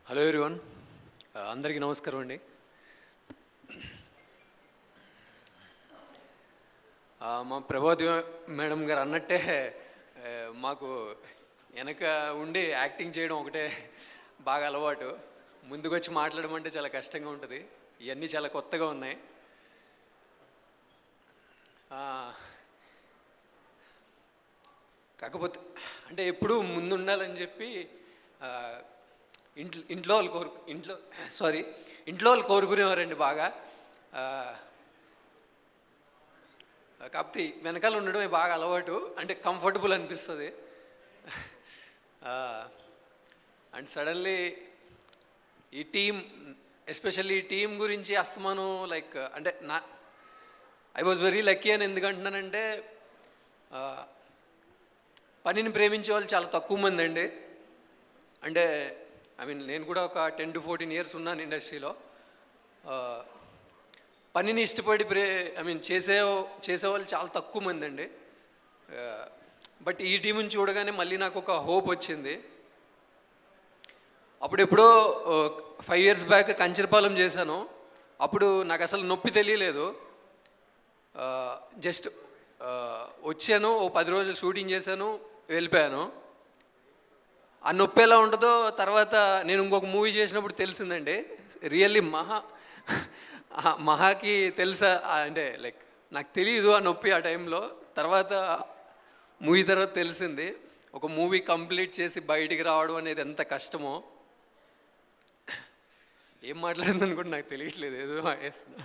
Hello everyone, అందరికీ నమస్కారం అండి. మా ప్రభావతి మేడం గారు అన్నట్టే మాకు వెనక ఉండి యాక్టింగ్ చేయడం ఒకటే బాగా అలవాటు. ముందుకు వచ్చి మాట్లాడడం అంటే చాలా కష్టంగా ఉంటుంది. ఇవన్నీ చాలా కొత్తగా ఉన్నాయి. కాకపోతే అంటే ఎప్పుడూ ముందు ఉండాలని చెప్పి ఇంట్లో వాళ్ళు కోరుకునేవారండి బాగా. కాకపోతే వెనకాల ఉండడమే బాగా అలవాటు, అంటే కంఫర్టబుల్ అనిపిస్తుంది. అండ్ సడన్లీ ఈ టీం, ఎస్పెషల్లీ ఈ టీం గురించి అస్తమానం లైక్ అంటే ఐ వాజ్ వెరీ లక్కీ అని ఎందుకంటున్నానంటే, పనిని ప్రేమించే వాళ్ళు చాలా తక్కువ మంది అండి. అంటే నేను కూడా ఒక 10 to 14 years ఉన్నాను ఇండస్ట్రీలో. పనిని ఇష్టపడి చేసేవాళ్ళు చాలా తక్కువ మంది అండి. బట్ ఈ టీంని చూడగానే మళ్ళీ నాకు ఒక హోప్ వచ్చింది. అప్పుడెప్పుడో 5 years బ్యాక్ కంచరపాలెం చేశాను. అప్పుడు నాకు అసలు నొప్పి తెలియలేదు. జస్ట్ వచ్చాను, ఓ 10 రోజులు షూటింగ్ చేశాను, వెళ్ళిపోయాను. ఆ నొప్పి ఎలా ఉంటుందో తర్వాత నేను ఇంకొక మూవీ చేసినప్పుడు తెలిసిందండి. రియల్లీ మహాకి తెలుసా అంటే లైక్ నాకు తెలియదు ఆ నొప్పి ఆ టైంలో. తర్వాత మూవీ తర్వాత తెలిసింది. ఒక మూవీ కంప్లీట్ చేసి బయటికి రావడం అనేది ఎంత కష్టమో. ఏం మాట్లాడిందని కూడా నాకు తెలియట్లేదు, ఏదో వేస్తున్నా.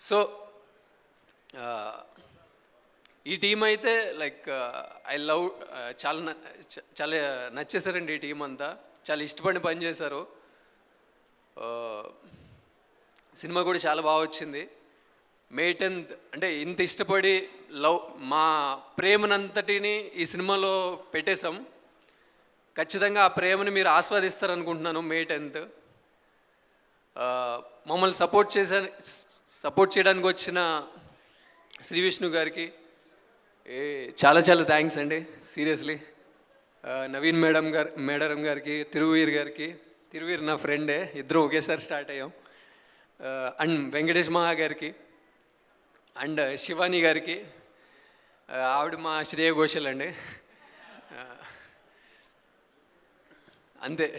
సో ఈ టీం అయితే లైక్ ఐ లవ్, చాలా నచ్చేసారండి. ఈ టీం అంతా చాలా ఇష్టపడి పనిచేశారు. సినిమా కూడా చాలా బాగా వచ్చింది. May 10th అంటే ఇంత ఇష్టపడి మా ప్రేమనంతటిని ఈ సినిమాలో పెట్టేశాం. ఖచ్చితంగా ఆ ప్రేమని మీరు ఆస్వాదిస్తారనుకుంటున్నాను. May 10th మమ్మల్ని సపోర్ట్ చేయడానికి వచ్చిన శ్రీ విష్ణు గారికి చాలా చాలా థ్యాంక్స్ అండి, సీరియస్లీ. నవీన్ మేడం గారికి, తిరువీర్ నా ఫ్రెండే, ఇద్దరు ఒకేసారి స్టార్ట్ అయ్యాం. అండ్ వెంకటేష్ మహా గారికి, అండ్ శివాని గారికి, ఆవిడ మా శ్రేయ ఘోషల్ అండి. అంతే.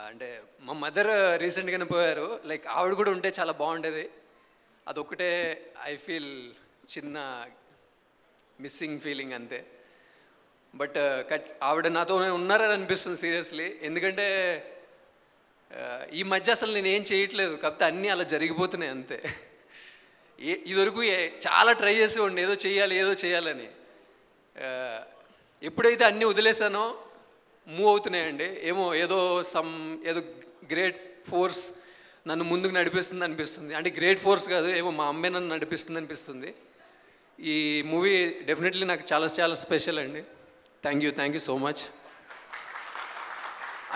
అంటే మా మదర్ రీసెంట్గానే పోయారు. లైక్ ఆవిడ కూడా ఉంటే చాలా బాగుండేది. అదొక్కటే ఐ ఫీల్ చిన్న మిస్సింగ్ ఫీలింగ్ అంతే. బట్ ఆవిడ నాతో ఉన్నారని అనిపిస్తుంది సీరియస్లీ. ఎందుకంటే ఈ మధ్య అసలు నేను ఏం చేయట్లేదు, కాకపోతే అన్నీ అలా జరిగిపోతున్నాయి అంతే. ఇదివరకు చాలా ట్రై చేసేవాడిని ఏదో చేయాలని. ఎప్పుడైతే అన్నీ వదిలేసానో మూవ్ అవుతున్నాయండి. ఏదో గ్రేట్ ఫోర్స్ నన్ను ముందుకు నడిపిస్తుంది అనిపిస్తుంది. అంటే గ్రేట్ ఫోర్స్ కాదు, మా అమ్మే నన్ను నడిపిస్తుంది అనిపిస్తుంది. ఈ మూవీ డెఫినెట్లీ నాకు చాలా చాలా స్పెషల్ అండి. Thank you so much.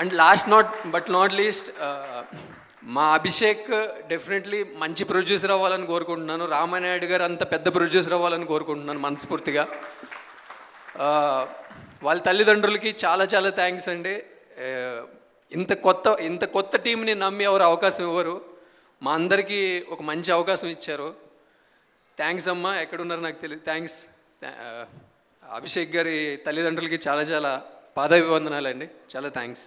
And last not least, మా అభిషేక్ డెఫినెట్లీ మంచి ప్రొడ్యూసర్ అవ్వాలని కోరుకుంటున్నాను. రామానాయుడు గారు అంత పెద్ద ప్రొడ్యూసర్ అవ్వాలని కోరుకుంటున్నాను మనస్ఫూర్తిగా. వాళ్ళ తల్లిదండ్రులకి చాలా చాలా థ్యాంక్స్ అండి. ఇంత కొత్త టీంని నమ్మి ఎవరు అవకాశం ఇవ్వరు. మా అందరికీ ఒక మంచి అవకాశం ఇచ్చారు. థ్యాంక్స్ అమ్మా, ఎక్కడున్నారో నాకు తెలియదు. థ్యాంక్స్. అభిషేక్ గారి తల్లిదండ్రులకి చాలా చాలా పాదాభివందనాలండి. చాలా థ్యాంక్స్.